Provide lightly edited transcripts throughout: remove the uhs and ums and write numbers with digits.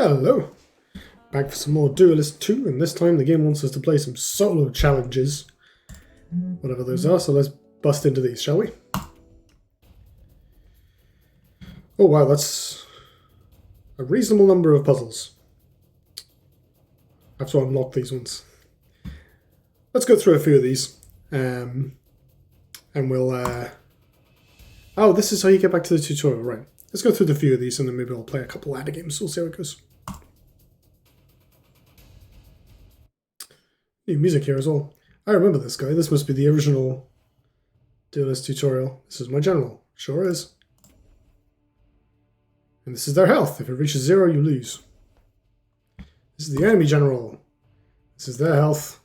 Hello! Back for some more Duelyst 2, and this time the game wants us to play some solo challenges. Whatever those are, so let's bust into these, shall we? Oh wow, that's a reasonable number of puzzles. I have to unlock these ones. Let's go through a few of these. And we'll... Oh, this is how you get back to the tutorial, right. Let's go through the few of these and then maybe I'll play a couple ladder games. We'll see how it goes. New music here as well. I remember this guy. This must be the original Duelyst tutorial. This is my general. Sure is. And this is their health. If it reaches 0, you lose. This is the enemy general. This is their health.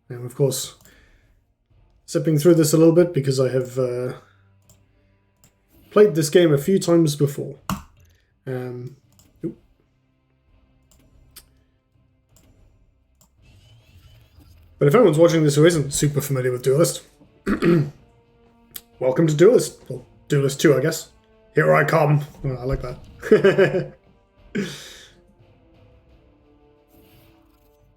And of course, zipping through this a little bit because I have played this game a few times before. But if anyone's watching this who isn't super familiar with Duelyst, welcome to Duelyst. Well, Duelyst 2, I guess. Here I come. Oh, I like that.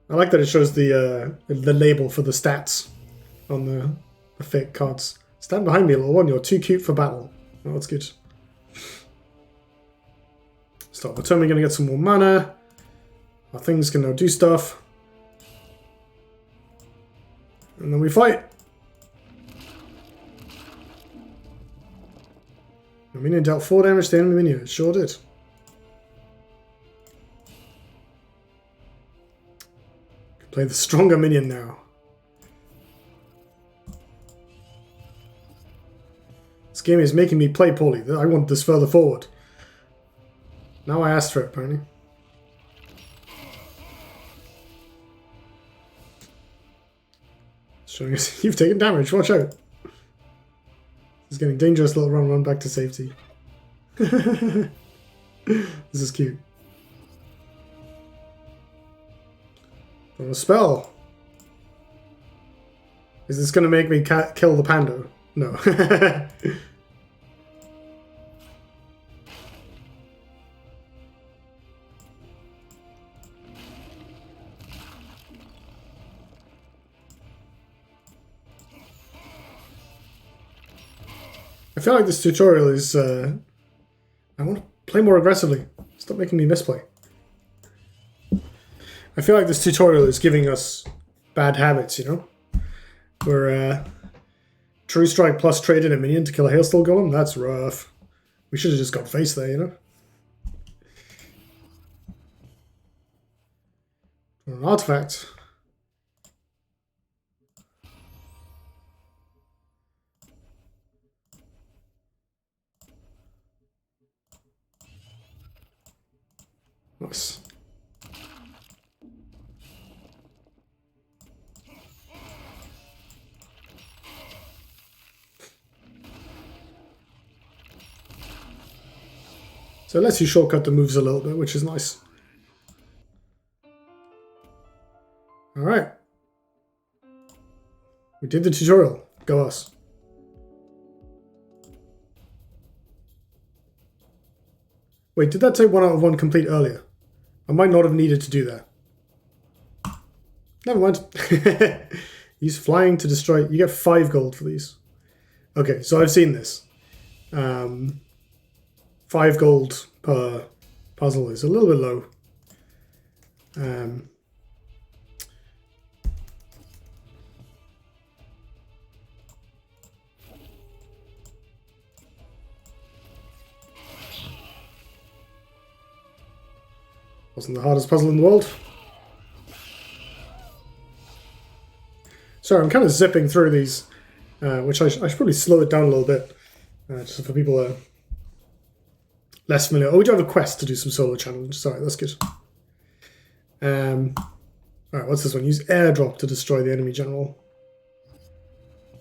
I like that it shows the label for the stats on the fake cards. Stand behind me, little one. You're too cute for battle. Oh, that's good. Start the turn. We're going to get some more mana. Our things can now do stuff. And then we fight. The minion dealt 4 damage to the enemy minion. It sure did. Play the stronger minion now. This game is making me play poorly. I want this further forward. Now I asked for it, apparently. Showing us you've taken damage. Watch out. It's getting dangerous. Little run back to safety. This is cute. A spell. Is this going to make me kill the pando? No. I feel like this tutorial is... I want to play more aggressively. Stop making me misplay. I feel like this tutorial is giving us bad habits, you know? Where True Strike plus traded a minion to kill a Hailstone Golem? That's rough. We should have just got face there, you know? Or an artifact. Nice. So it lets you shortcut the moves a little bit, which is nice. Alright. We did the tutorial. Go us. Wait, did that say 1 out of 1 complete earlier? I might not have needed to do that. Never mind. Use flying to destroy. You get 5 gold for these. Okay, so I've seen this. 5 gold per puzzle is a little bit low. Wasn't the hardest puzzle in the world. Sorry, I'm kind of zipping through these, which I should probably slow it down a little bit, just for people that are less familiar. Oh, we do have a quest to do some solo challenges. Sorry, that's good. Alright, what's this one? Use airdrop to destroy the enemy general.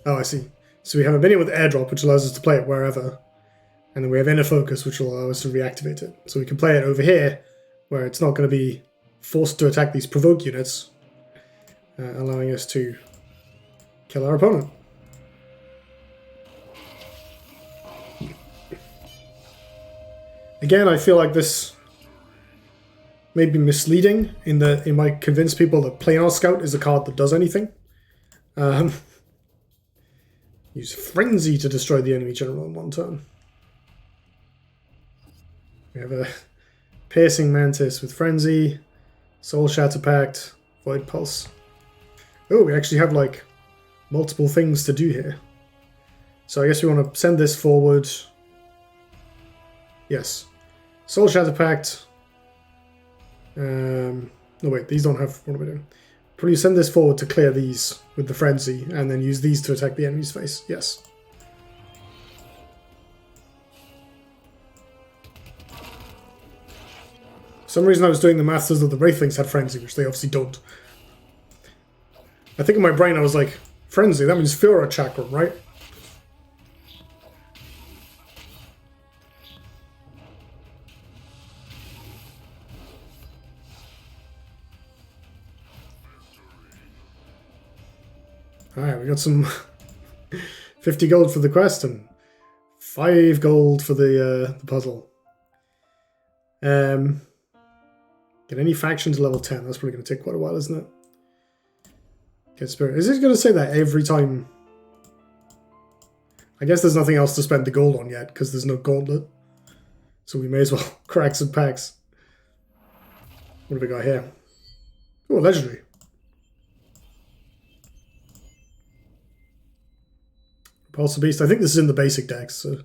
Oh, I see. So we have a minion with airdrop, which allows us to play it wherever. And then we have inner focus, which will allow us to reactivate it. So we can play it over here, where it's not going to be forced to attack these provoke units, allowing us to kill our opponent. Again, I feel like this may be misleading in that it might convince people that Planar Scout is a card that does anything. Use Frenzy to destroy the enemy general in 1 turn. We have a Piercing Mantis with Frenzy, Soul Shatter Pact, Void Pulse. Oh, we actually have like multiple things to do here. So I guess we want to send this forward. Yes. Soul Shatter Pact. No wait, these don't have... What am I doing? Probably send this forward to clear these with the Frenzy, and then use these to attack the enemy's face. Yes. For some reason I was doing the maths as though the Wraithlings had Frenzy, which they obviously don't. I think in my brain I was like, Frenzy, that means Fura Chakram, right? Alright, we got some 50 gold for the quest and 5 gold for the puzzle. Get any faction to level 10. That's probably going to take quite a while, isn't it? Get spirit. Is it going to say that every time? I guess there's nothing else to spend the gold on yet because there's no gauntlet. So we may as well crack some packs. What have we got here? Oh, legendary. Repulsor Beast. I think this is in the basic decks, so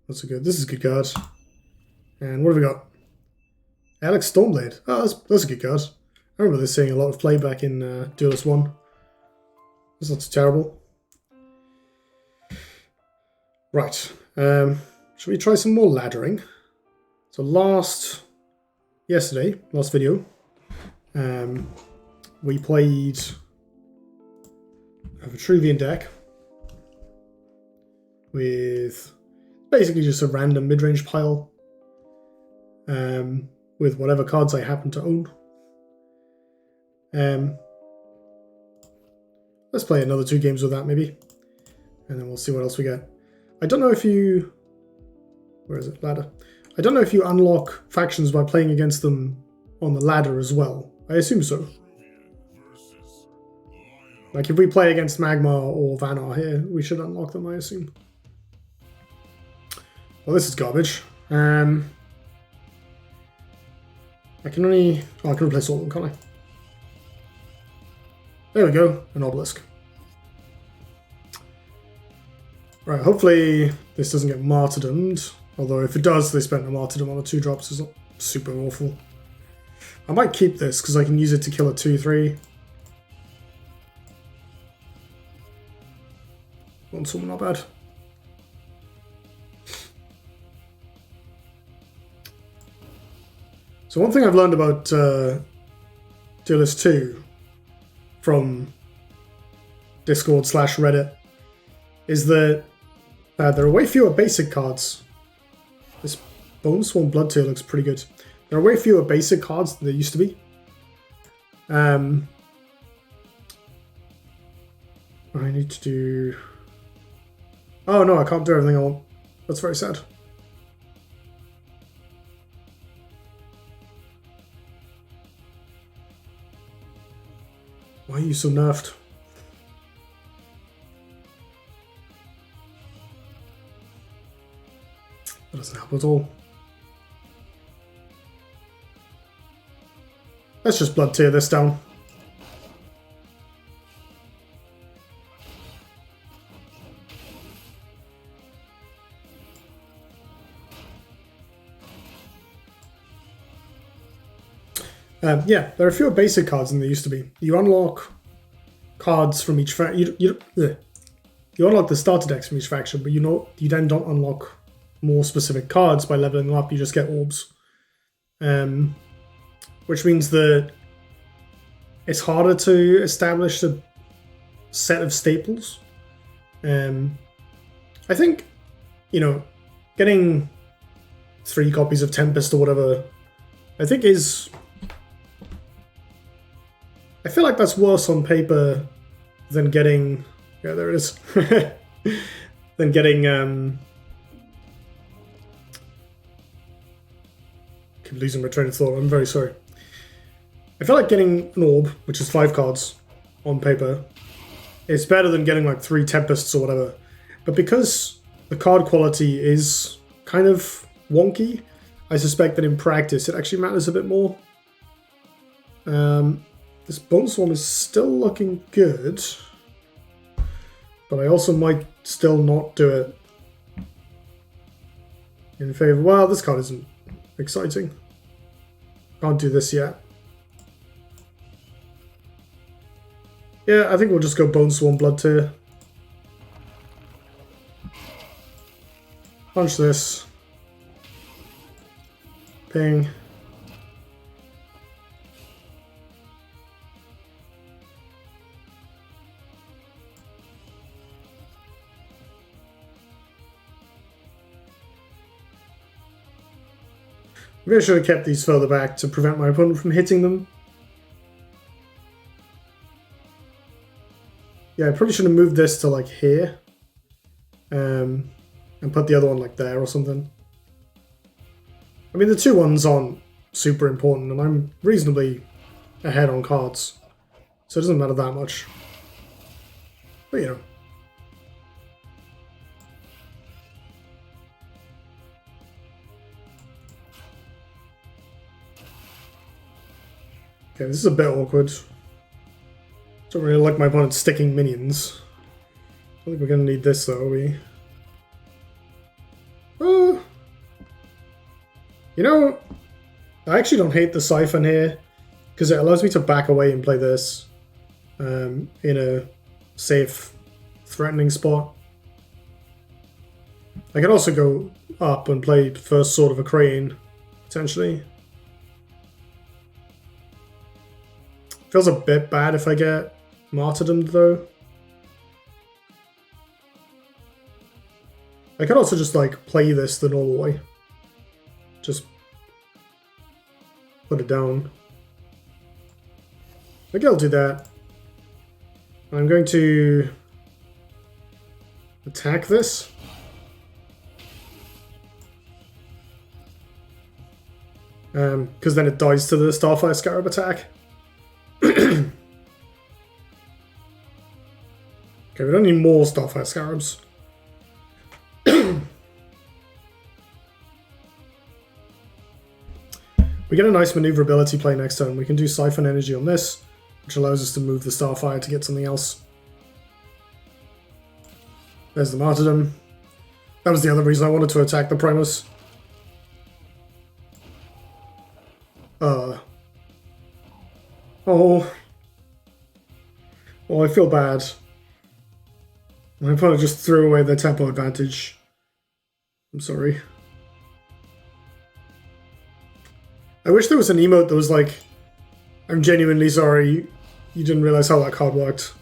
that's a good. This is a good card. And what have we got? Alex Stormblade. Oh, that's a good card. I remember this seeing a lot of play back in Duelyst 1. That's not too terrible. Right. Should we try some more laddering? So last video, we played a Vitruvian deck with basically just a random mid-range pile with whatever cards I happen to own. Let's play another 2 games with that maybe, and then we'll see what else we get. I don't know if you... Where is it? Ladder. I don't know if you unlock factions by playing against them on the ladder as well. I assume so. Like if we play against Magma or Vanar here, we should unlock them, I assume. Well, this is garbage. I can only... Oh, I can replace all of them, can't I? There we go, an obelisk. Right, hopefully this doesn't get martyrdomed. Although if it does, they spent a martyrdom on a 2-drop, so it's not super awful. I might keep this because I can use it to kill a 2-3. One summon, not bad. So one thing I've learned about Duelyst 2 from Discord/Reddit is that there are way fewer basic cards. This Bone Swarm Bloodtear looks pretty good. There are way fewer basic cards than there used to be. I need to do... Oh no, I can't do everything I want. That's very sad. Why are you so nerfed? That doesn't help at all. Let's just blood tear this down. Yeah, there are fewer basic cards than there used to be. You unlock cards from each faction. You unlock the starter decks from each faction, but you then don't unlock more specific cards by leveling them up. You just get orbs, which means that it's harder to establish a set of staples. I think, getting 3 copies of Tempest or whatever, I think is... I feel like that's worse on paper than getting... Yeah, there it is. than getting keep losing my train of thought. I'm very sorry. I feel like getting an orb, which is 5 cards on paper, is better than getting like 3 Tempests or whatever. But because the card quality is kind of wonky, I suspect that in practice it actually matters a bit more. This Bone Swarm is still looking good, but I also might still not do it in favor. Well, this card isn't exciting. Can't do this yet. Yeah, I think we'll just go Bone Swarm Blood Tear. Punch this. Ping. Maybe I should have kept these further back to prevent my opponent from hitting them. Yeah, I probably should have moved this to like here. And put the other one like there or something. I mean, the 2 ones aren't super important, and I'm reasonably ahead on cards. So it doesn't matter that much. But you know. Okay, this is a bit awkward. Don't really like my opponent sticking minions. I think we're going to need this though, are we? You know, I actually don't hate the Siphon here, because it allows me to back away and play this in a safe, threatening spot. I can also go up and play first Sword of a Crane, potentially. Feels a bit bad if I get martyrdomed though. I could also just like play this the normal way. Just put it down. Okay, I'll do that. I'm going to attack this. Because then it dies to the Starfire Scarab attack. Okay, we don't need more Starfire Scarabs. We get a nice maneuverability play next turn. We can do Siphon Energy on this, which allows us to move the Starfire to get something else. There's the Martyrdom. That was the other reason I wanted to attack the Primus. Oh, I feel bad. My opponent just threw away their tempo advantage. I'm sorry. I wish there was an emote that was like, I'm genuinely sorry, you didn't realize how that card worked.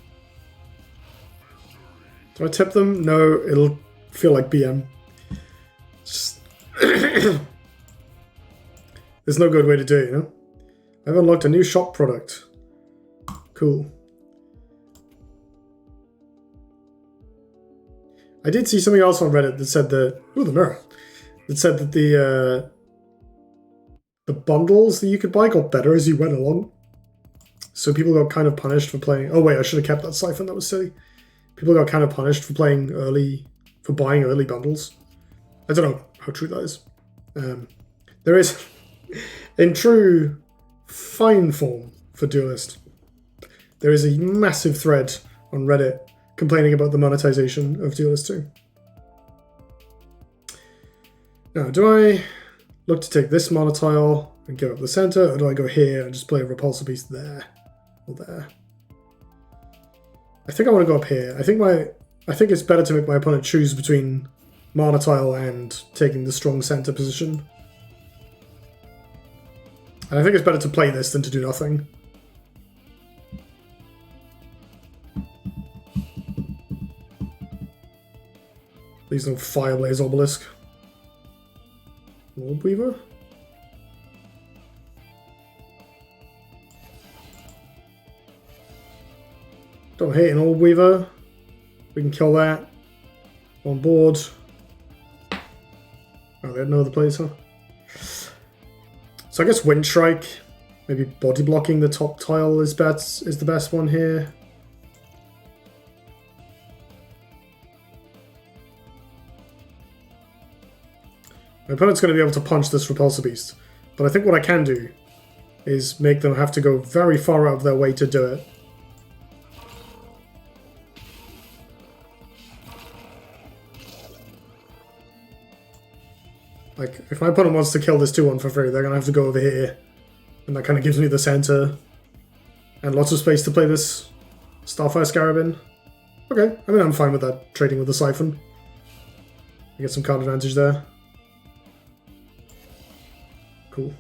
Do I tip them? No, it'll feel like BM. Just there's no good way to do it, you know? I've unlocked a new shop product. Cool. I did see something else on Reddit that said that... Ooh, the mirror. That said that the bundles that you could buy got better as you went along. So people got kind of punished for playing... Oh wait, I should have kept that Siphon, that was silly. People got kind of punished for playing early... For buying early bundles. I don't know how true that is. There is... In true fine form for Duelyst, there is a massive thread on Reddit complaining about the monetization of Duelyst 2. Now, do I look to take this monotile and give up the center, or do I go here and just play a repulsor piece there or there? I think I want to go up here. I think it's better to make my opponent choose between monotile and taking the strong center position. And I think it's better to play this than to do nothing. Please no Fireblaze Obelisk. Orb Weaver? Don't hate an Orb Weaver. We can kill that. On board. Oh, they had no other plays, huh? So I guess Wind Strike, maybe body blocking the top tile is the best one here. My opponent's going to be able to punch this Repulsor Beast, but I think what I can do is make them have to go very far out of their way to do it. Like, if my opponent wants to kill this 2-1 for free, they're going to have to go over here. And that kind of gives me the center and lots of space to play this Starfire Scarab in. Okay, I mean, I'm fine with that, trading with the Siphon. I get some card advantage there. Cool.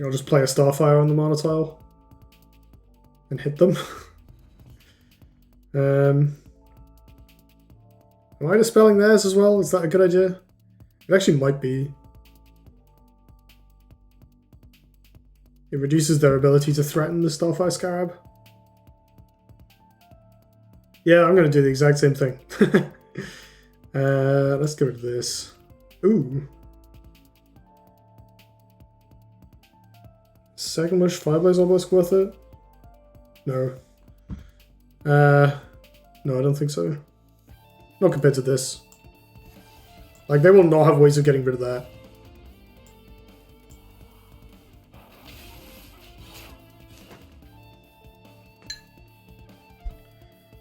I'll just play a Starfire on the mana tile and hit them. Am I dispelling theirs as well? Is that a good idea? It actually might be. It reduces their ability to threaten the Starfire Scarab. Yeah, I'm going to do the exact same thing. Let's get rid of this. Ooh. Second Wish Fireblaze Obelisk worth it? No. No, I don't think so. Not compared to this. Like, they will not have ways of getting rid of that.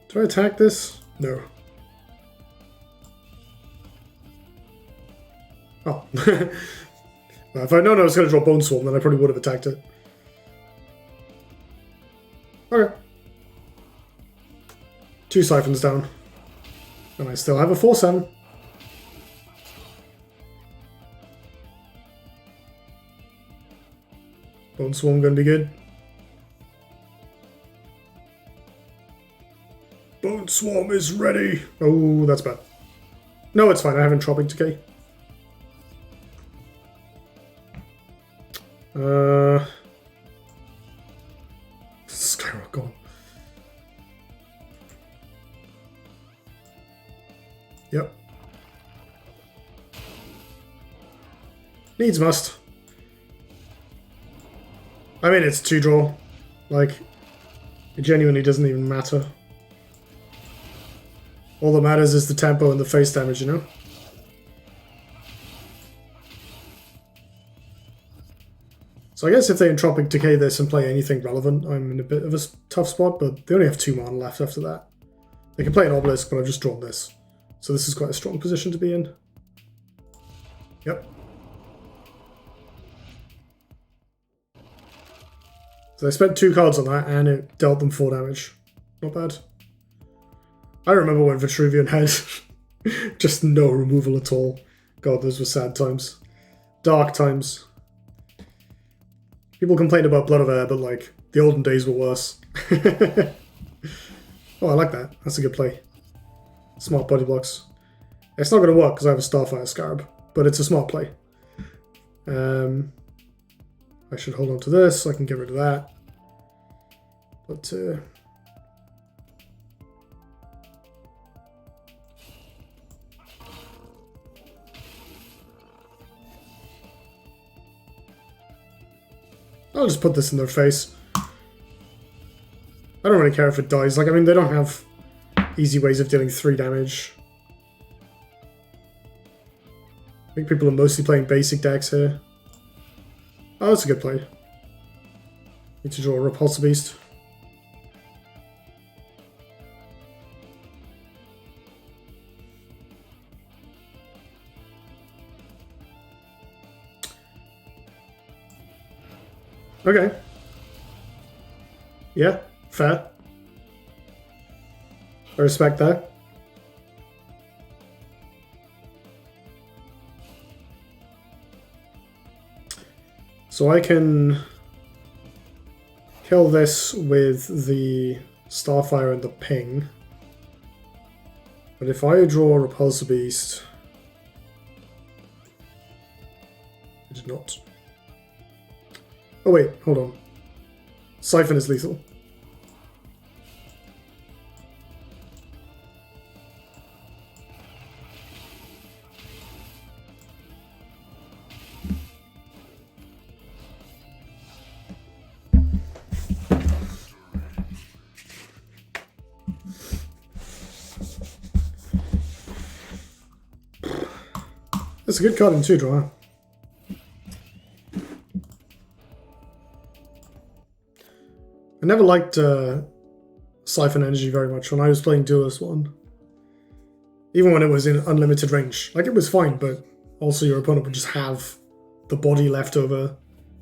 Do I attack this? No. Oh. Well, if I'd known I was going to draw Bone Swarm, then I probably would have attacked it. Okay. 2 Siphons down. And I still have a 4-7. Bone Swarm going to be good. Bone Swarm is ready. Oh, that's bad. No, it's fine. I have Entropic Decay. Skyrock gone. Yep. Needs must. I mean, it's 2-draw. Like, it genuinely doesn't even matter. All that matters is the tempo and the face damage, you know? So I guess if they Entropic Decay this and play anything relevant, I'm in a bit of a tough spot, but they only have 2 mana left after that. They can play an Obelisk, but I've just drawn this. So this is quite a strong position to be in. Yep. So I spent 2 cards on that, and it dealt them 4 damage. Not bad. I remember when Vitruvian had just no removal at all. God, those were sad times. Dark times. People complain about Blood of Air, but like, the olden days were worse. Oh, I like that. That's a good play. Smart body blocks. It's not going to work because I have a Starfire Scarab, but it's a smart play. I should hold on to this so I can get rid of that. But, I'll just put this in their face. I don't really care if it dies. Like, I mean, they don't have easy ways of dealing 3 damage. I think people are mostly playing basic decks here. Oh, that's a good play. Need to draw a Repulsor Beast. Okay. Yeah, fair. I respect that. So I can kill this with the Starfire and the ping. But if I draw a Repulsor Beast... I did not. Oh wait, hold on. Siphon is lethal. That's a good card in 2-draw. I never liked Siphon Energy very much when I was playing Duelyst 1. Even when it was in unlimited range. Like, it was fine, but also your opponent would just have the body left over,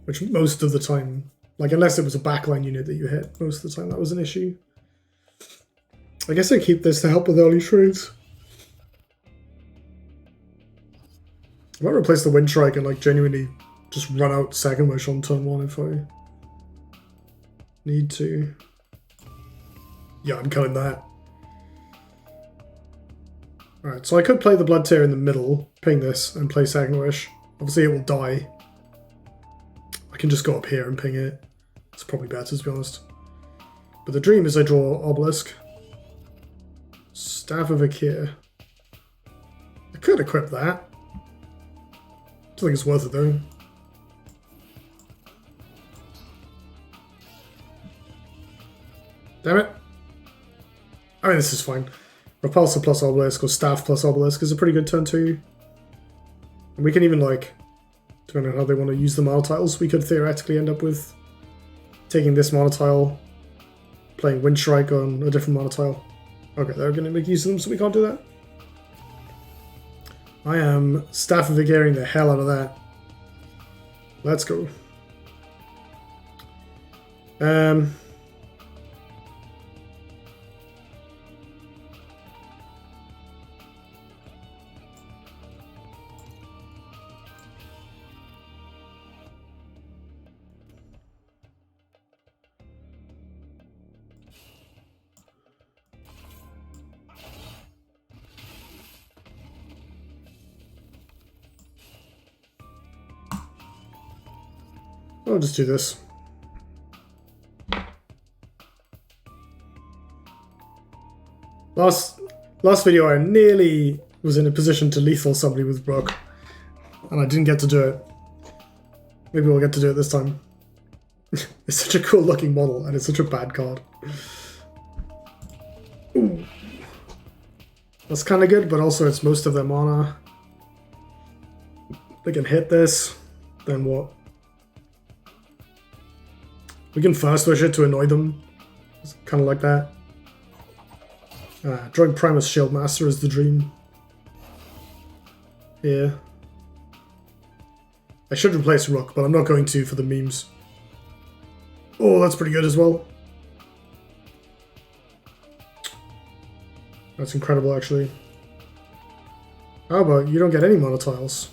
which most of the time, like, unless it was a backline unit that you hit, most of the time that was an issue. I guess I keep this to help with early trades. I might replace the Wind Strike and, like, genuinely just run out Second Wish on turn 1 if I need to. Yeah, I'm cutting that. Alright, so I could play the Blood Tear in the middle, ping this, and play Second Wish. Obviously it will die. I can just go up here and ping it. It's probably better, to be honest. But the dream is I draw Obelisk. Staff of Akir. I could equip that. I don't think it's worth it though. Damn it. I mean, this is fine. Repulsor plus Obelisk or Staff plus Obelisk is a pretty good turn 2. And we can even, like, depending on how they want to use the mana tiles, we could theoretically end up with taking this mana tile, playing Wind Strike on a different mana tile. Okay, they're going to make use of them, so we can't do that. I am Staff of Vigaring the hell out of that. Let's go. I'll just do this. Last video I nearly was in a position to lethal somebody with Brook, and I didn't get to do it. Maybe we'll get to do it this time. It's such a cool looking model, and it's such a bad card. Ooh. That's kind of good, but also it's most of their mana. They can hit this, then what? We can First Wish it to annoy them. It's kind of like that. Drawing Primus Shieldmaster is the dream. Here. I should replace Rook, but I'm not going to for the memes. Oh, that's pretty good as well. That's incredible, actually. How about you don't get any mana tiles?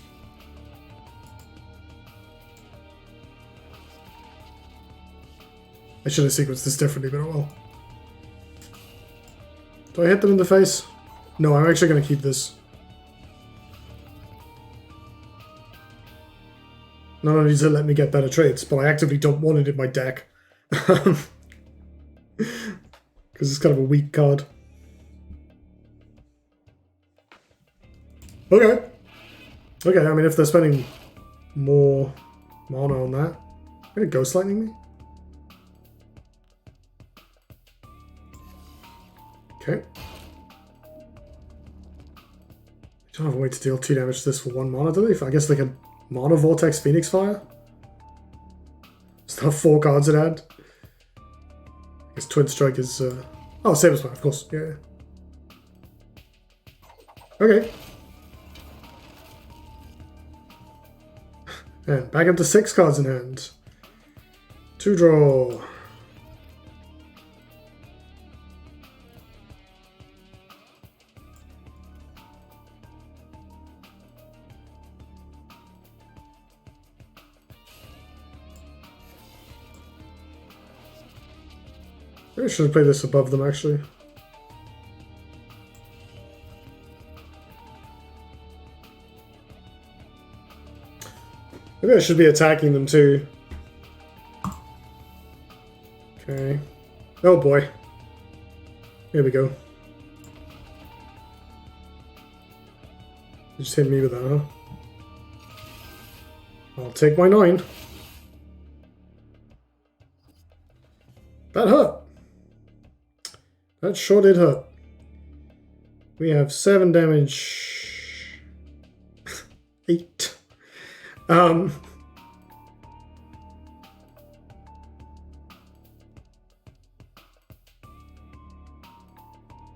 I should have sequenced this differently, but oh well. Do I hit them in the face? No, I'm actually going to keep this. Not only does it let me get better trades, but I actively don't want it in my deck. Because it's kind of a weak card. Okay. Okay, I mean, if they're spending more mana on that. Are they Ghost Lightning me? Okay. I don't have a way to deal 2 damage to this for 1 mana, do they? I guess they can Mana Vortex Phoenix Fire? Is that 4 cards it had? I guess Twin Strike is... Oh, Saber Spine, of course. Yeah. Okay. And back up to 6 cards in hand. 2 draw. Maybe I should have played this above them, actually. Maybe I should be attacking them too. Okay. Oh boy. Here we go. You just hit me with that, huh? I'll take my 9. That hurt. That sure did hurt. We have 7 damage. 8.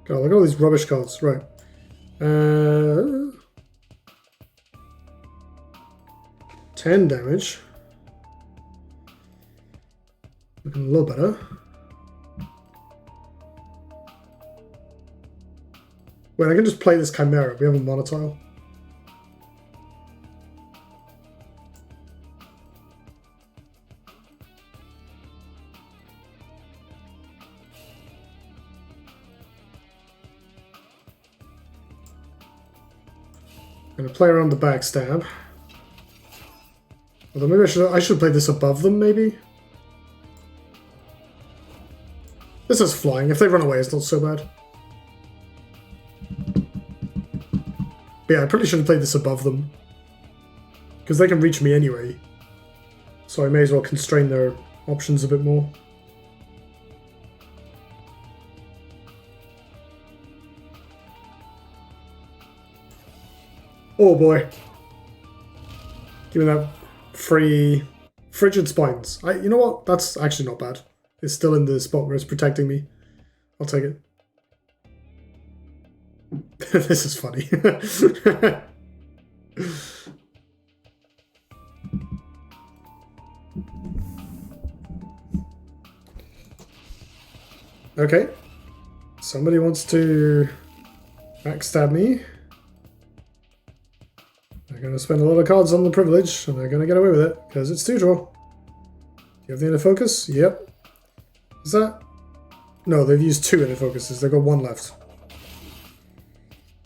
God, look at all these rubbish cards. Right. 10 damage. Looking a little better. Wait, I can just play this Chimera. We have a monotile. I'm gonna play around the backstab. Although maybe I should play this above them, maybe? This is flying. If they run away, it's not so bad. But yeah, I probably should have played this above them. Because they can reach me anyway. So I may as well constrain their options a bit more. Oh boy. Give me that free Frigid Spines. You know what? That's actually not bad. It's still in the spot where it's protecting me. I'll take it. This is funny. Okay. Somebody wants to backstab me. They're going to spend a lot of cards on the privilege, and they're going to get away with it, because it's 2-draw. Do you have the inner focus? Yep. Is that... No, they've used 2 inner focuses. They've got 1 left.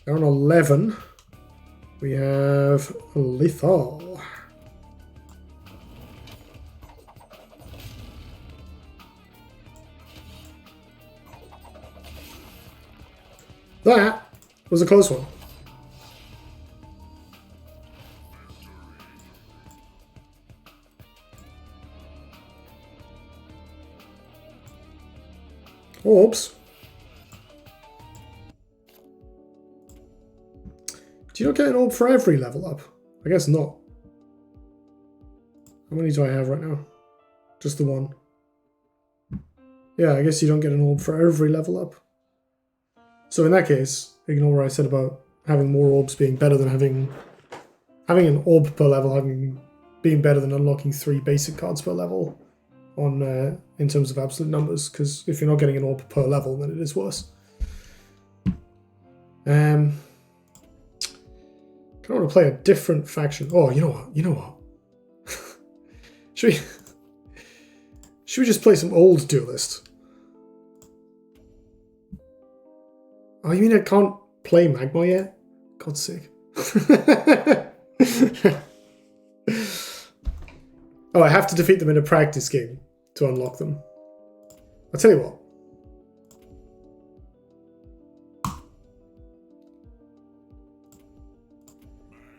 They're on 11. We have Lethal. That was a close one. Orbs. Do you not get an orb for every level up? I guess not. How many do I have right now? Just the 1. Yeah, I guess you don't get an orb for every level up. So in that case, ignore what I said about having more orbs being better than having an orb per level, being better than unlocking 3 basic cards per level on in terms of absolute numbers, because if you're not getting an orb per level, then it is worse. I want to play a different faction. Oh, you know what? You know what? should we just play some old Duelyst? Oh, you mean I can't play Magma yet? God's sake. Oh, I have to defeat them in a practice game to unlock them. I'll tell you what.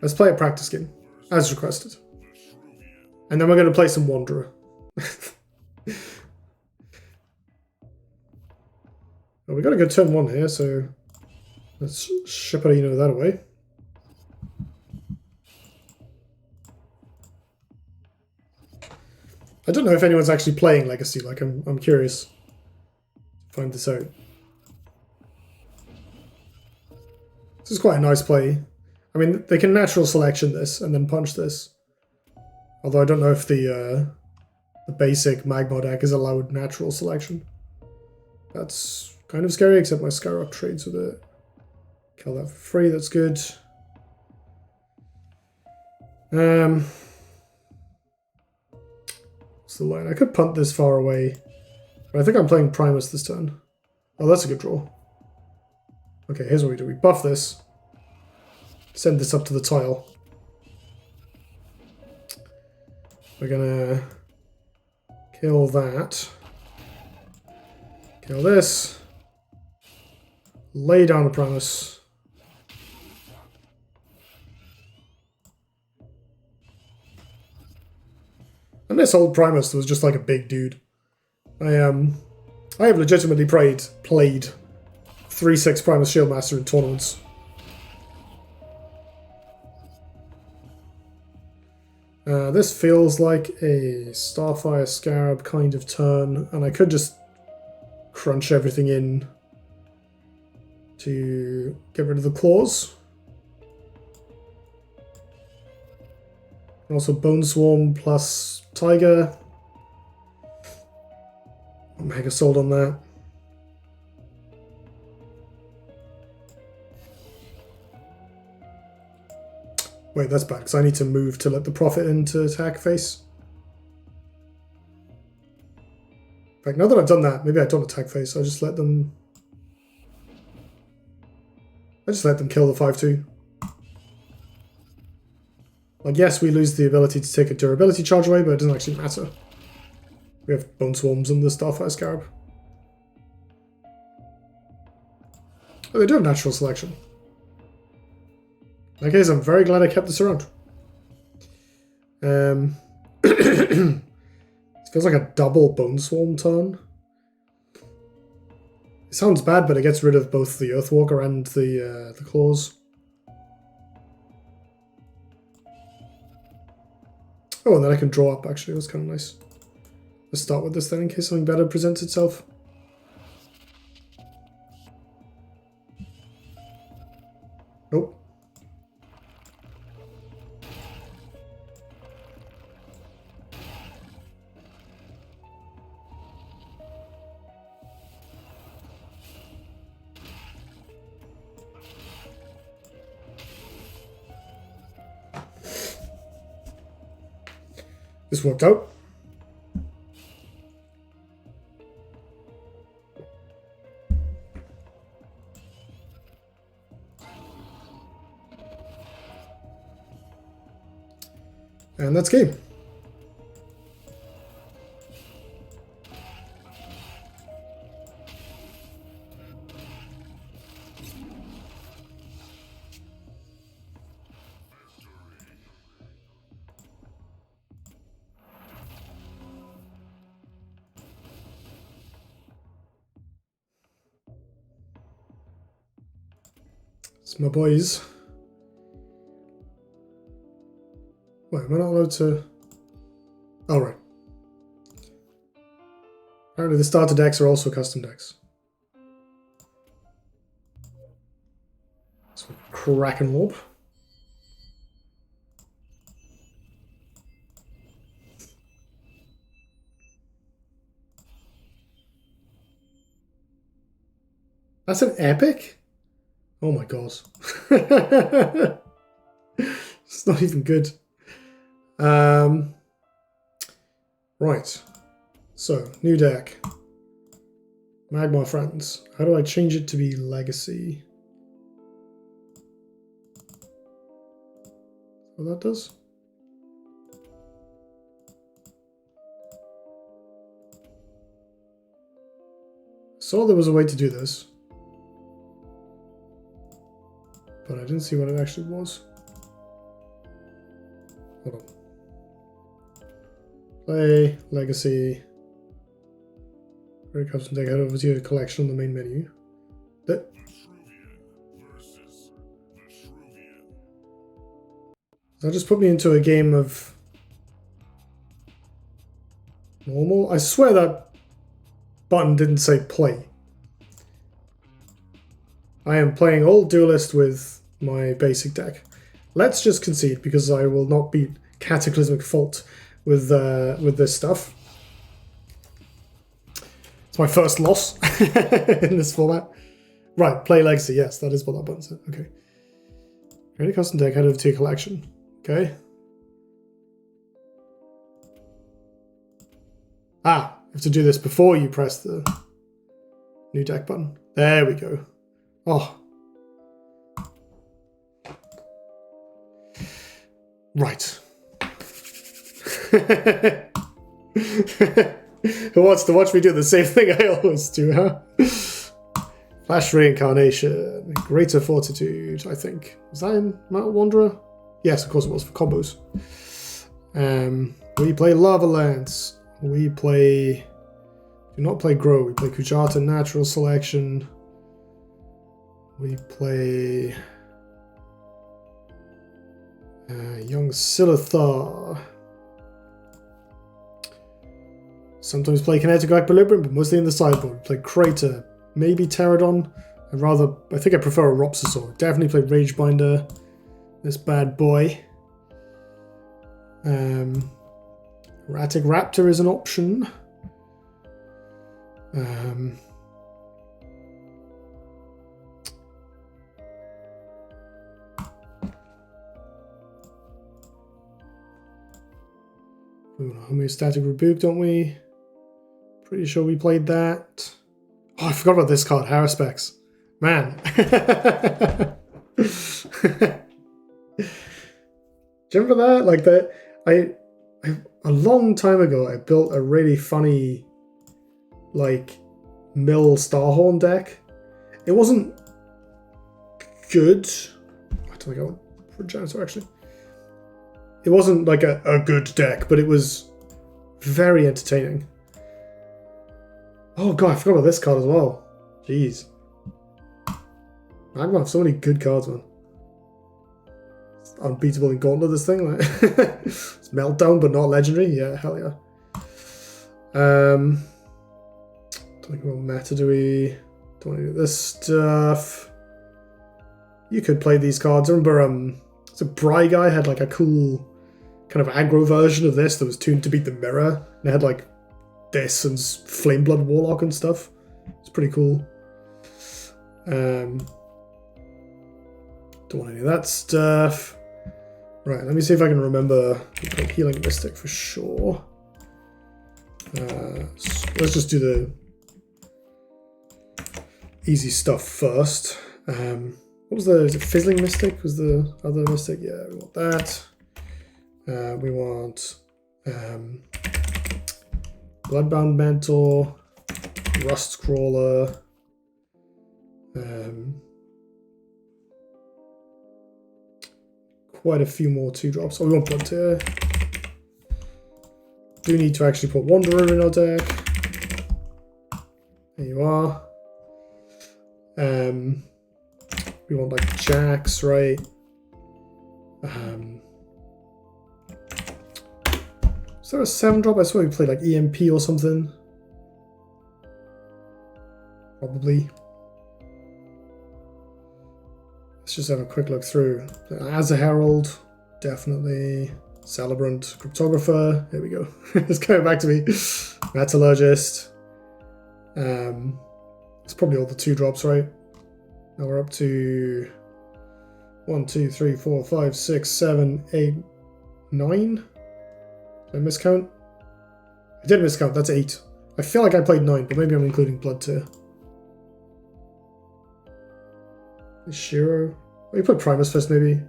Let's play a practice game, as requested. And then we're going to play some Wanderer. Well, we got a good turn 1 here, so let's Shipperino that away. I don't know if anyone's actually playing Legacy, like I'm curious to find this out. This is quite a nice play. I mean, they can natural selection this and then punch this. Although I don't know if the basic Magma deck is allowed natural selection. That's kind of scary, except my Skyrock trades with it. Kill that for free, that's good. What's the line? I could punt this far away. But I think I'm playing Primus this turn. Oh, that's a good draw. Okay, here's what we do. We buff this. Send this up to the tile. We're gonna kill that. Kill this. Lay down a Primus. And this old Primus was just like a big dude. I have legitimately played 3/6 Primus Shieldmaster in tournaments. This feels like a Starfire Scarab kind of turn, and I could just crunch everything in to get rid of the claws. Also Bone Swarm plus Tiger. Mega sold on that. Wait, that's bad, because I need to move to let the Prophet into attack phase. In fact, now that I've done that, maybe I don't attack phase, so I just let them... kill the 5-2. Like, yes, we lose the ability to take a durability charge away, but it doesn't actually matter. We have Bone Swarms and the Starfire Scarab. Oh, they do have natural selection. In that case, I'm very glad I kept this around. It feels like a double Bone Swarm turn. It sounds bad, but it gets rid of both the Earthwalker and the claws. Oh, and then I can draw up, actually. That's kind of nice. Let's start with this then, in case something better presents itself. Nope. This worked out. And that's game. It's my boys. Wait, am I not allowed to... Oh, right. Apparently the starter decks are also custom decks. So Kraken Orb. That's an epic? Oh my god. It's not even good. Right. So, new deck. Magma Friends. How do I change it to be Legacy? What that does? Saw there was a way to do this, but I didn't see what it actually was. Hold on. Play, Legacy. Very custom deck. Head over to your collection on the main menu. That. That just put me into a game of normal. I swear that button didn't say play. I am playing old Duelyst with my basic deck. Let's just concede, because I will not beat Cataclysmic Fault with this stuff. It's my first loss in this format. Right, play Legacy. Yes, that is what that button said. Okay. Create a custom deck, head over to your collection. Okay. Ah, you have to do this before you press the new deck button. There we go. Oh. Right. Who wants to watch me do the same thing I always do, huh? Flash Reincarnation. Greater Fortitude, I think. Was that in Mount Wanderer? Yes, of course it was, for combos. We play Lava Lance. We play... Do not play Grow. We play Kujata Natural Selection. We play... Young Silithar. Sometimes play Kinetic Equilibrium, but mostly in the sideboard. Play Crater, maybe Pterodon. I think I prefer a Rhopsosaur. Definitely play Ragebinder. This bad boy. Erratic Raptor is an option. Homeostatic Rebuke, don't we? Pretty sure we played that. Oh, I forgot about this card, Haruspex. Man. Do you remember that? Like that, a long time ago, I built a really funny, like, Mill Starhorn deck. It wasn't good. I don't think I went for Janitor, actually. It wasn't like a good deck, but it was very entertaining. Oh god, I forgot about this card as well. Jeez. I'm gonna have so many good cards, man. It's unbeatable in Gauntlet, this thing. Like it's Meltdown, but not legendary. Yeah, hell yeah. Don't think about meta, do we? Don't want to do this stuff. You could play these cards. I remember so Bry Guy had like a cool kind of aggro version of this that was tuned to beat the mirror. And it had like this and Flameblood Warlock and stuff. It's pretty cool. Don't want any of that stuff. Right, let me see if I can remember like Healing Mystic for sure. So let's just do the easy stuff first. What was is it Fizzling Mystic? Was the other Mystic? Yeah, we want that. We want Bloodbound Mentor, Rust Crawler, quite a few more 2-drops. Oh, we want Blood Tear. Do need to actually put Wanderer in our deck. There you are. We want like Jax, right? Is there a 7-drop? I swear we played like EMP or something. Probably. Let's just have a quick look through. As a Herald, definitely. Celebrant, Cryptographer. Here we go. It's coming back to me. Metallurgist. It's probably all the 2-drops, right? Now we're up to 1, 2, 3, 4, 5, 6, 7, 8, 9. Did I miscount? I did miscount. That's 8. I feel like I played 9, but maybe I'm including Blood Tear. Shiro. Oh, you put Primus first, maybe.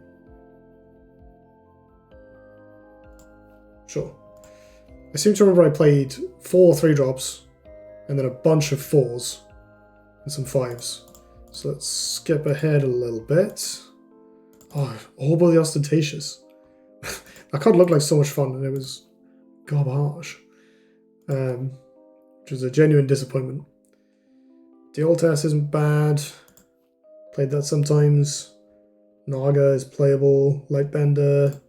Sure. I seem to remember I played 4 3-drops and then a bunch of 4s and some 5s. So let's skip ahead a little bit. Oh, Orb the Ostentatious. That card looked like so much fun and it was garbage. Which was a genuine disappointment. The old test isn't bad. Played that sometimes. Naga is playable. Lightbender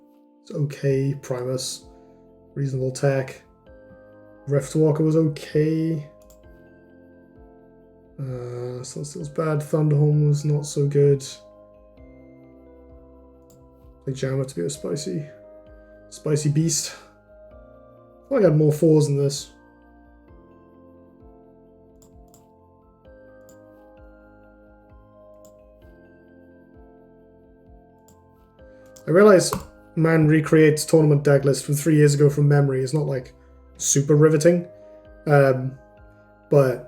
is okay. Primus, reasonable tech. Riftwalker was okay. Sunsteel's bad. Thunderhorn was not so good. Play Jammer to be a spicy beast. I feel like I had more 4s than this. I realize man recreates tournament deck list from 3 years ago from memory is not like super riveting, but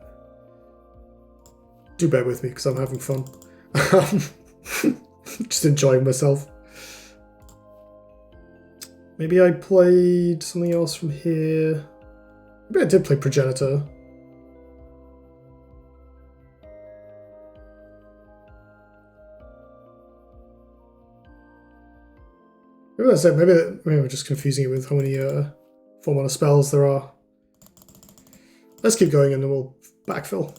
do bear with me because I'm having fun. Just enjoying myself. Maybe I played something else from here. Maybe I did play Progenitor. Maybe that's it. Maybe we're just confusing it with how many 4-mana spells there are. Let's keep going and then we'll backfill.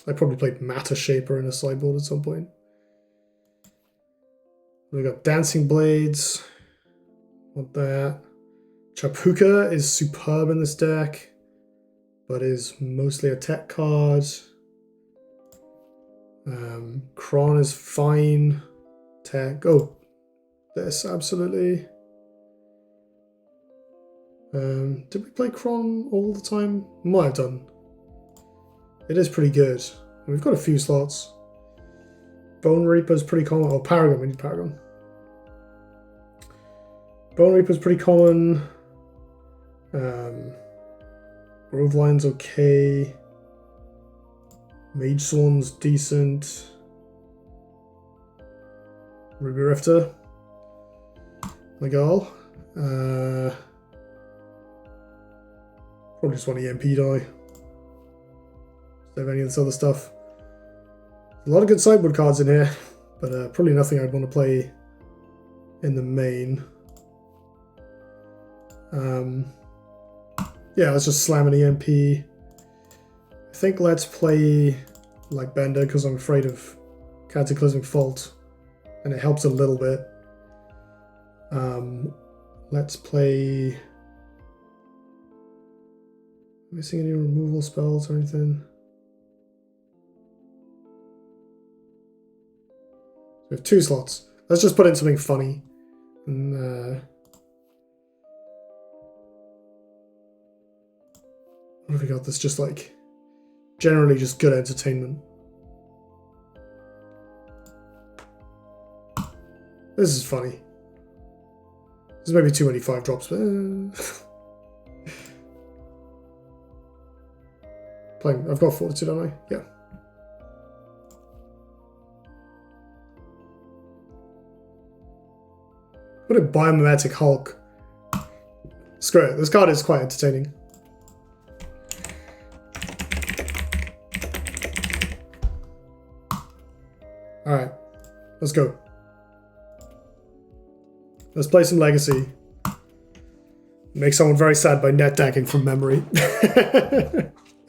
I probably played Matter Shaper in a sideboard at some point. We got Dancing Blades. Want that. Chapuka is superb in this deck, but is mostly a tech card. Kron is fine. Tech. Oh, this absolutely. Did we play Kron all the time? Might have done. It is pretty good. We've got a few slots. Bone Reaper's pretty common. Oh, Paragon. We need Paragon. Bone Reaper's pretty common. Grove Line's okay. Mage Swarm's decent. Ruby Rifter. Legal. Probably just want EMP die. Save any of this other stuff. A lot of good sideboard cards in here, but probably nothing I'd want to play in the main. Yeah, let's just slam an EMP. I think let's play like Bender because I'm afraid of Cataclysmic Fault, and it helps a little bit. Let's play. Missing any removal spells or anything? We have 2 slots. Let's just put in something funny. And, what have we got that's just like generally just good entertainment? This is funny. There's maybe too many 5-drops, but playing. I've got Fortitude, don't I? Yeah. What a Biomimetic Hulk. Screw it. This card is quite entertaining. Alright. Let's go. Let's play some Legacy. Make someone very sad by net decking from memory.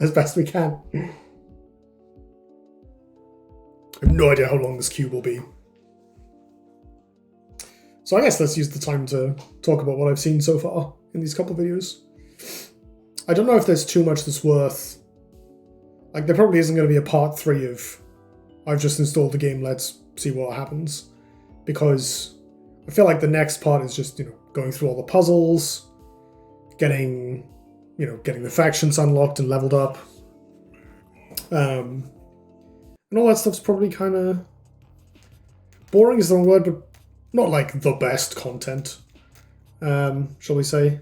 As best we can. I have no idea how long this cube will be. So I guess let's use the time to talk about what I've seen so far in these couple of videos. I don't know if there's too much that's worth... Like, there probably isn't going to be a part 3 of I've just installed the game, let's see what happens. Because I feel like the next part is just, going through all the puzzles, getting the factions unlocked and leveled up. And all that stuff's probably kind of... boring is the wrong word, but not like the best content, shall we say.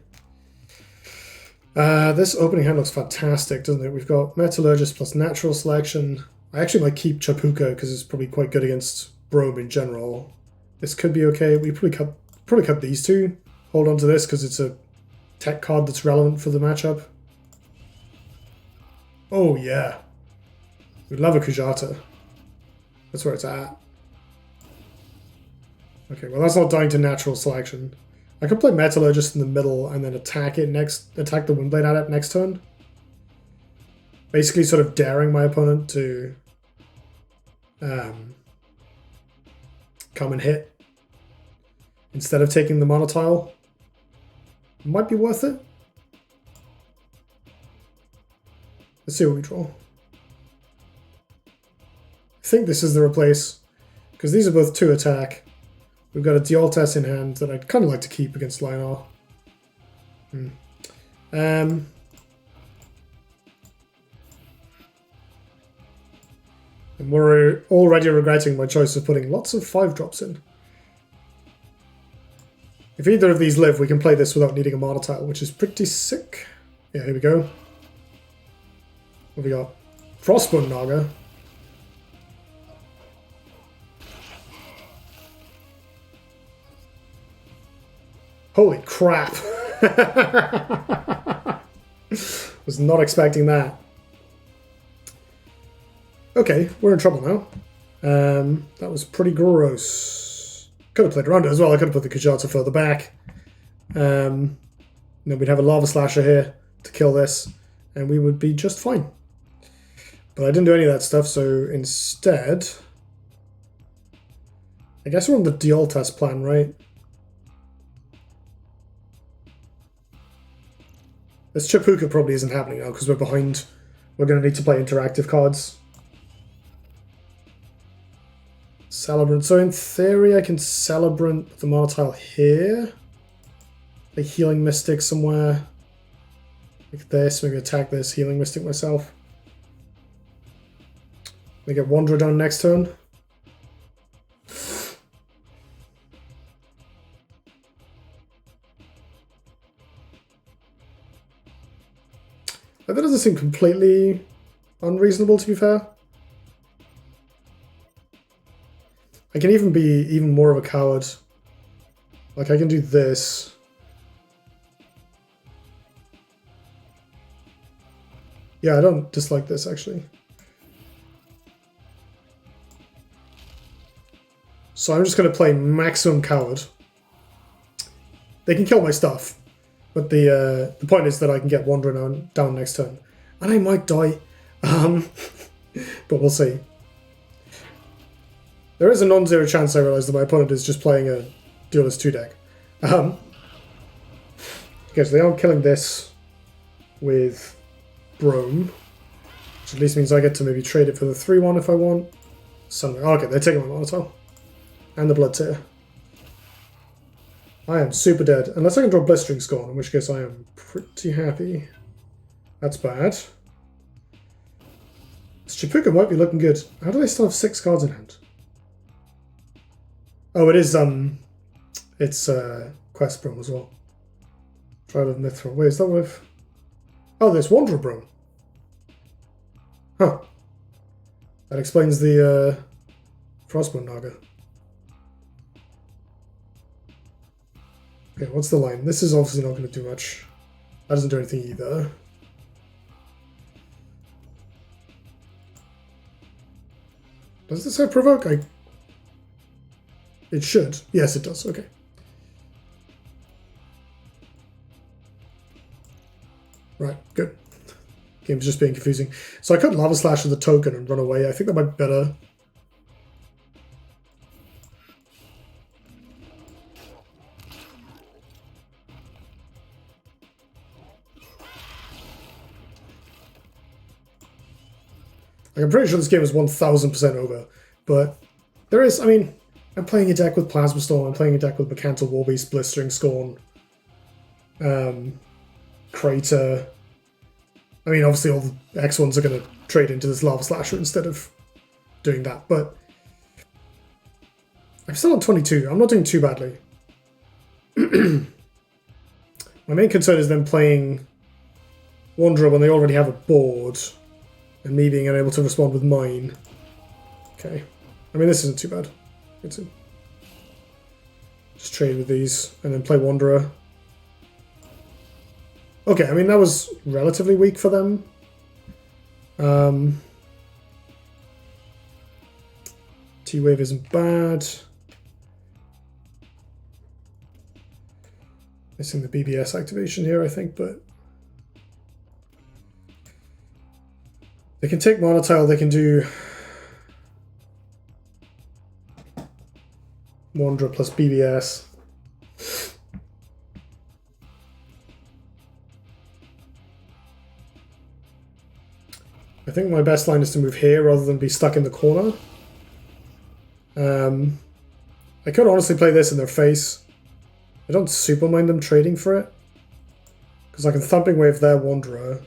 This opening hand looks fantastic, doesn't it? We've got Metallurgist plus Natural Selection. I actually might keep Chapuka because it's probably quite good against Brome in general. This could be okay. We probably cut these two. Hold on to this because it's a tech card that's relevant for the matchup. Oh yeah. We'd love a Kujata. That's where it's at. Okay, well that's not dying to Natural Selection. I could play Metallurgist in the middle and then attack the Windblade at it next turn. Basically sort of daring my opponent to come and hit instead of taking the monotile. Might be worth it. Let's see what we draw. I think this is the replace, because these are both 2 attack. We've got a Duelyst in hand that I'd kind of like to keep against Lion-R. And we're already regretting my choice of putting lots of 5-drops in. If either of these live, we can play this without needing a monotile, which is pretty sick. Yeah, here we go. What have we got? Frostbone Naga. Holy crap. Was not expecting that. Okay, we're in trouble now. That was pretty gross. Could have played around it as well. I could have put the Kujata further back. Then we'd have a Lava Slasher here to kill this, and we would be just fine. But I didn't do any of that stuff, so instead... I guess we're on the Duelyst plan, right? This Chapuka probably isn't happening now because we're behind. We're going to need to play interactive cards. Celebrant. So in theory, I can Celebrant the Monotile here. A Healing Mystic somewhere. Like this. Maybe attack this. Healing Mystic myself. Maybe get Wanderer down next turn. That doesn't seem completely unreasonable, to be fair. I can even be even more of a coward. Like, I can do this. Yeah, I don't dislike this, actually. So I'm just going to play maximum coward. They can kill my stuff. But the point is that I can get Wanderer down next turn. And I might die. But we'll see. There is a non-zero chance, I realise, that my opponent is just playing a Duelyst 2 deck. Okay, so they are killing this with Brome. Which at least means I get to maybe trade it for the 3-1 if I want. Somewhere. Oh, okay, they're taking my Monotile. And the Blood Tear. I am super dead. Unless I can draw Blistering Scorn, in which case I am pretty happy. That's bad. This Chapuka might be looking good. How do they still have 6 cards in hand? Oh, it is, it's, Quest Brome as well. Trial of Mithril. Wait, is that with... Oh, there's Wanderer Brome. Huh. That explains the, Frostbone Naga. Okay, what's the line? This is obviously not going to do much. That doesn't do anything either. Does this have Provoke? It should. Yes, it does. Okay. Right, good. Game's just being confusing. So I could Lava Slash with a token and run away. I think that might be better. Like, I'm pretty sure this game is 1000% over, but there is, I mean, I'm playing a deck with Plasma Storm, I'm playing a deck with Bacanta Warbeast, Blistering Scorn, Crater. I mean, obviously all the X1s are going to trade into this Lava Slasher instead of doing that, but I'm still on 22. I'm not doing too badly. My main concern is them playing Wanderer when they already have a board, and me being unable to respond with mine. Okay. I mean, this isn't too bad. It's a... Just trade with these, and then play Wanderer. Okay, I mean, that was relatively weak for them. T-Wave isn't bad. Missing the BBS activation here, I think, but... They can take Monotile, they can do Wanderer plus BBS. I think my best line is to move here rather than be stuck in the corner. I could honestly play this in their face. I don't super mind them trading for it, because I can Thumping Wave their Wanderer.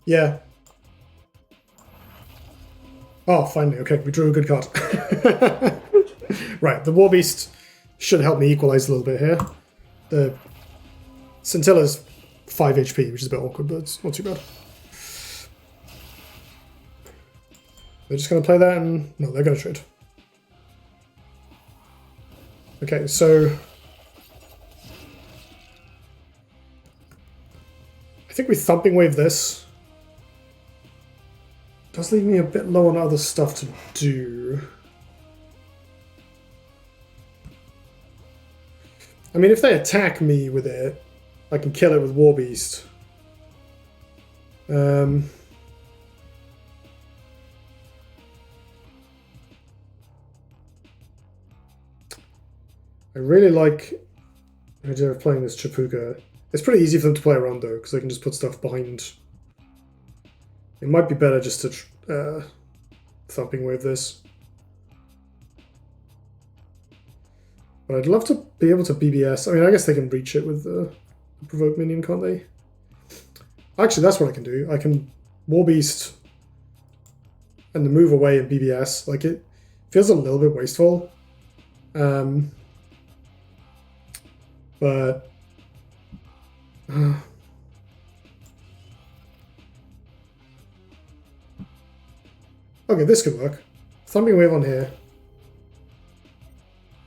Yeah. Oh, finally. Okay, we drew a good card. Right, the Warbeast should help me equalize a little bit here. The Scintilla's 5 HP, which is a bit awkward, but it's not too bad. They're just going to play that and... No, they're going to trade. Okay, so... I think we Thumping Wave this. Does leave me a bit low on other stuff to do. I mean, if they attack me with it, I can kill it with War Beast. I really like the idea of playing this Chapuka. It's pretty easy for them to play around though, because they can just put stuff behind. It might be better just to thumping wave this. But I'd love to be able to BBS. I mean, I guess they can reach it with the provoke minion, can't they? Actually, that's what I can do. I can War Beast and then move away and BBS. Like, it feels a little bit wasteful. But okay, this could work. Thumping wave on here.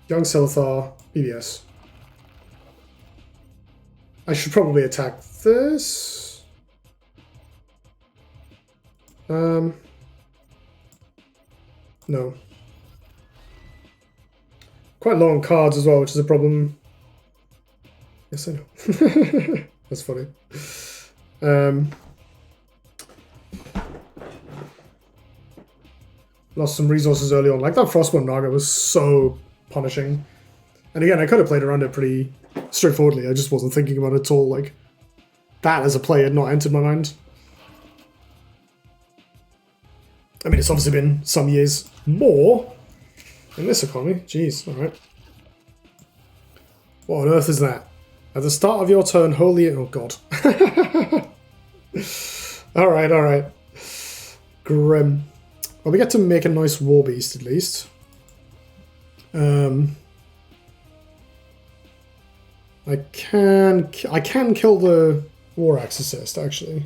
Young Silithar, BBS. I should probably attack this. No. Quite low on cards as well, which is a problem. Yes, I know. That's funny. Lost some resources early on. Like, that Frostborn Naga was so punishing. And again, I could have played around it pretty straightforwardly. I just wasn't thinking about it at all. Like, that as a play had not entered my mind. I mean, it's obviously been some years more in this economy. Jeez, alright. What on earth is that? At the start of your turn, holy... Oh, God. Alright, alright. Grim. Well, we get to make a nice War Beast, at least. I can kill the War Axe Assist, actually.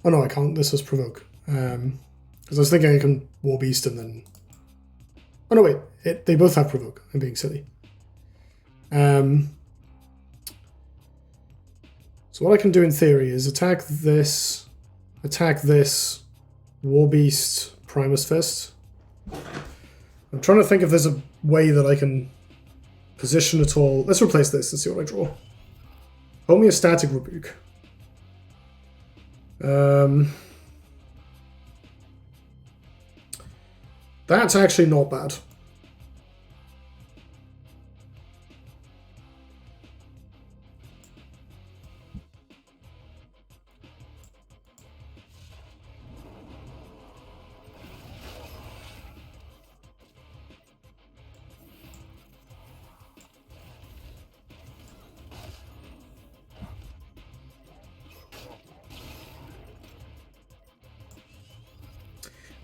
Oh no, I can't. This was provoke. Because I was thinking I can War Beast and then... Oh no, wait. They both have provoke. I'm being silly. So what I can do in theory is attack this, War Beast, Primus Fist. I'm trying to think if there's a way that I can position it all. Let's replace this and see what I draw. Homeostatic Rebuke. That's actually not bad.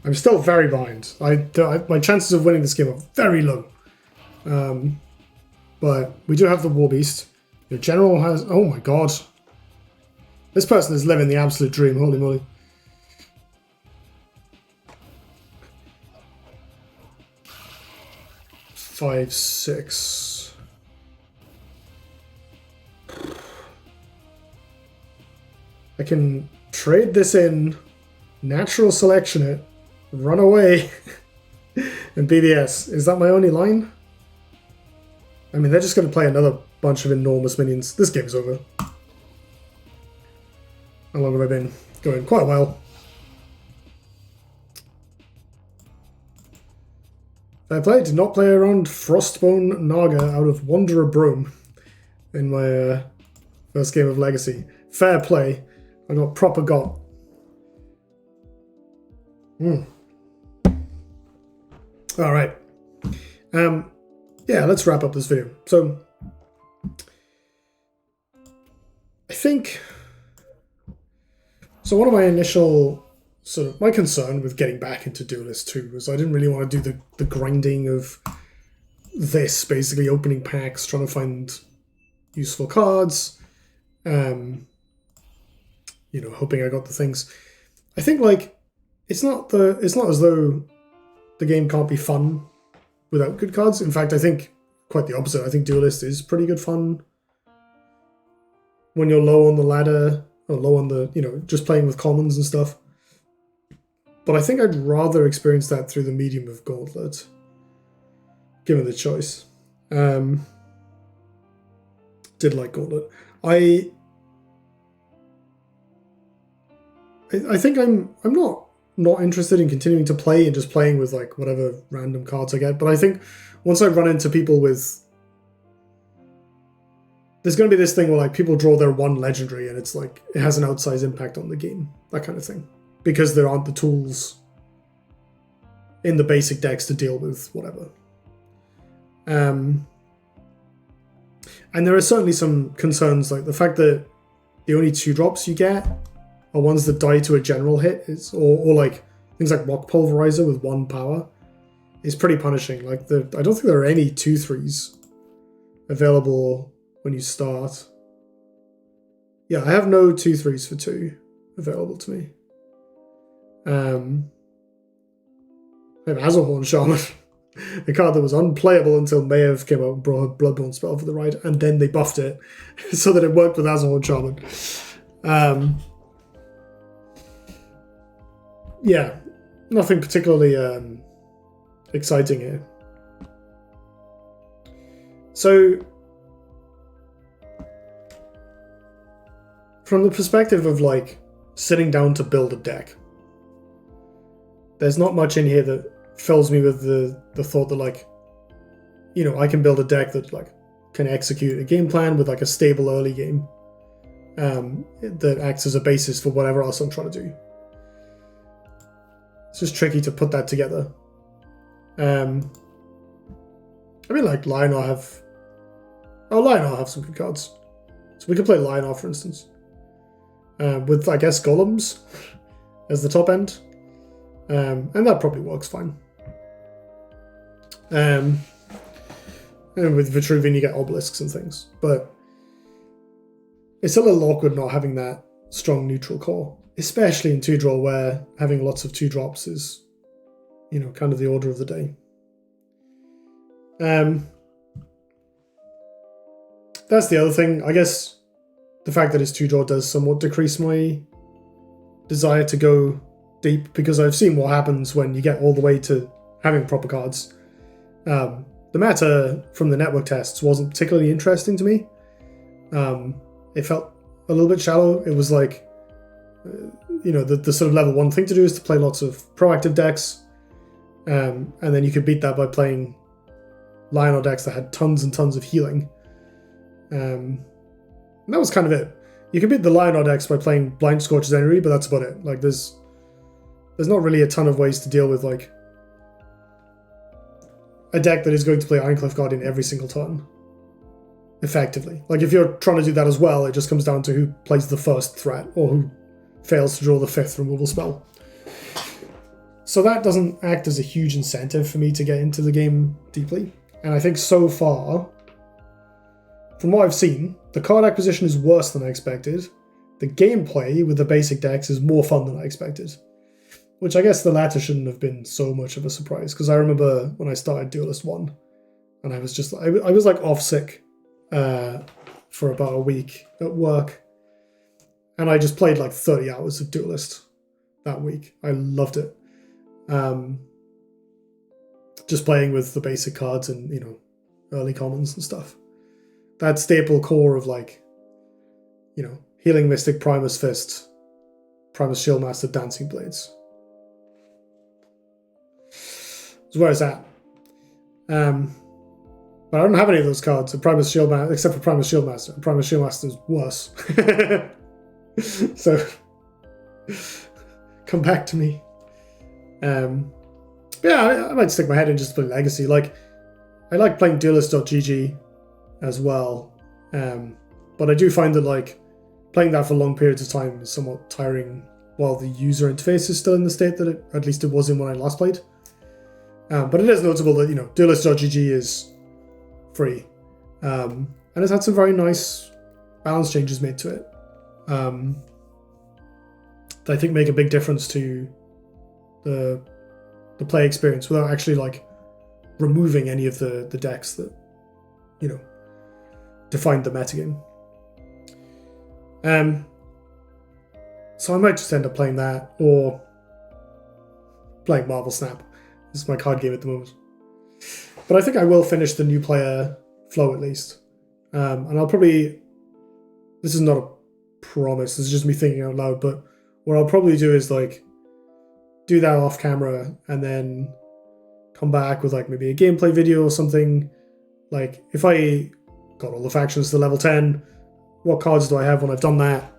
I'm still very behind. My chances of winning this game are very low. But we do have the War Beast. Your general has... Oh my god. This person is living the absolute dream. Holy moly. Five, six. I can trade this in, natural selection it, run away, and BDS. Is that my only line? I mean, they're just going to play another bunch of enormous minions. This game's over. How long have I been going? Quite a while. Fair play. Did not play around Frostbone Naga out of Wanderer Brome in my first game of Legacy. Fair play. I got proper got. Alright. Yeah, let's wrap up this video. So, I think... So one of my initial... sort of my concern with getting back into Duelyst 2 was I didn't really want to do the grinding of this, basically opening packs, trying to find useful cards, you know, hoping I got the things. I think, like, it's not as though the game can't be fun without good cards. In fact, I think quite the opposite. I think Duelyst is pretty good fun when you're low on the ladder, or low on the, you know, just playing with commons and stuff. But I think I'd rather experience that through the medium of Gauntlet, given the choice. Did like Gauntlet. I think I'm not interested in continuing to play and just playing with like whatever random cards I get. But I think once I run into people with, there's going to be this thing where like people draw their one legendary and it's like it has an outsized impact on the game, that kind of thing, because there aren't the tools in the basic decks to deal with whatever. And there are certainly some concerns, like the fact that the only 2-drops you get are ones that die to a general hit, or like things like Rock Pulverizer with 1 power is pretty punishing. Like I don't think there are any 2/3s available when you start. Yeah, I have no 2/3s for 2 available to me. I have Azurhorn Shaman, a card that was unplayable until Mayev came out and brought a Bloodborne spell for the right, and then they buffed it so that it worked with Azurhorn Shaman. Yeah, nothing particularly exciting here. So, from the perspective of like sitting down to build a deck, there's not much in here that fills me with the thought that like, you know, I can build a deck that like can execute a game plan with like a stable early game that acts as a basis for whatever else I'm trying to do. It's just tricky to put that together. I mean, like Lionel have some good cards, so we could play Lionel, for instance, with I guess Golems as the top end, and that probably works fine. And with Vitruvian you get obelisks and things, but it's a little awkward not having that strong neutral core, especially in 2-draw where having lots of 2-drops is, you know, kind of the order of the day. That's the other thing. I guess the fact that it's 2-draw does somewhat decrease my desire to go deep, because I've seen what happens when you get all the way to having proper cards. The meta from the network tests wasn't particularly interesting to me. It felt a little bit shallow. It was like, you know, the sort of level 1 thing to do is to play lots of proactive decks, and then you could beat that by playing Lionel decks that had tons and tons of healing. And that was kind of it. You can beat the Lionel decks by playing Blind Scorch's Energy, but that's about it. Like there's not really a ton of ways to deal with like a deck that is going to play Ironcliffe Guardian every single turn effectively. Like if you're trying to do that as well, it just comes down to who plays the first threat or who fails to draw the 5th removal spell. So that doesn't act as a huge incentive for me to get into the game deeply. And I think so far, from what I've seen, the card acquisition is worse than I expected. The gameplay with the basic decks is more fun than I expected. Which I guess the latter shouldn't have been so much of a surprise, because I remember when I started Duelyst 1, and I was just, I was like off sick for about a week at work, and I just played like 30 hours of Duelyst that week. I loved it. Just playing with the basic cards and, you know, early commons and stuff. That staple core of like, you know, Healing Mystic, Primus Fist, Primus Shieldmaster, Dancing Blades. Is where it's at. But I don't have any of those cards. Primus Shieldmaster, except for Primus Shieldmaster. Primus Shieldmaster is worse. So come back to me. Yeah, I might stick my head in just play Legacy. Like, I like playing Duelyst.gg as well, but I do find that like playing that for long periods of time is somewhat tiring while the user interface is still in the state that at least it was in when I last played. But it is notable that, you know, Duelyst.gg is free, and it's had some very nice balance changes made to it that I think make a big difference to the play experience without actually like removing any of the decks that, you know, defined the metagame. So I might just end up playing that or playing Marvel Snap. This is my card game at the moment. But I think I will finish the new player flow at least. And I'll probably, this is not a promise, this is just me thinking out loud, but what I'll probably do is like do that off camera and then come back with like maybe a gameplay video or something. Like if I got all the factions to level 10, what cards do I have when I've done that?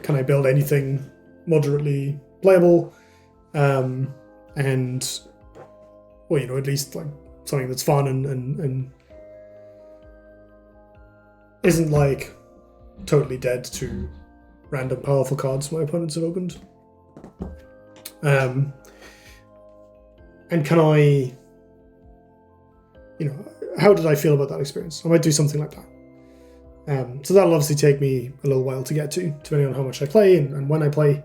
Can I build anything moderately playable? And well, you know, at least like something that's fun and isn't like totally dead to random powerful cards my opponents have opened. And can I, you know, how did I feel about that experience? I might do something like that. So that'll obviously take me a little while to get to, depending on how much I play and when I play.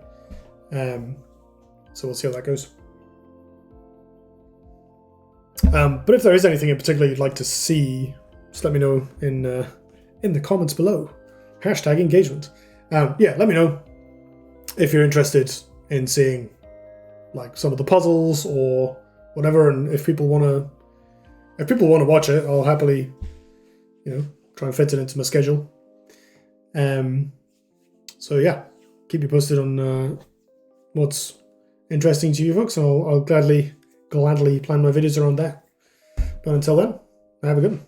So we'll see how that goes. But if there is anything in particular you'd like to see, just let me know in the comments below. Hashtag engagement. Yeah, let me know if you're interested in seeing like some of the puzzles or whatever, and if people want to watch it, I'll happily, you know, try and fit it into my schedule. So yeah, keep you posted on what's interesting to you folks, and I'll gladly plan my videos around that. But until then, have a good one.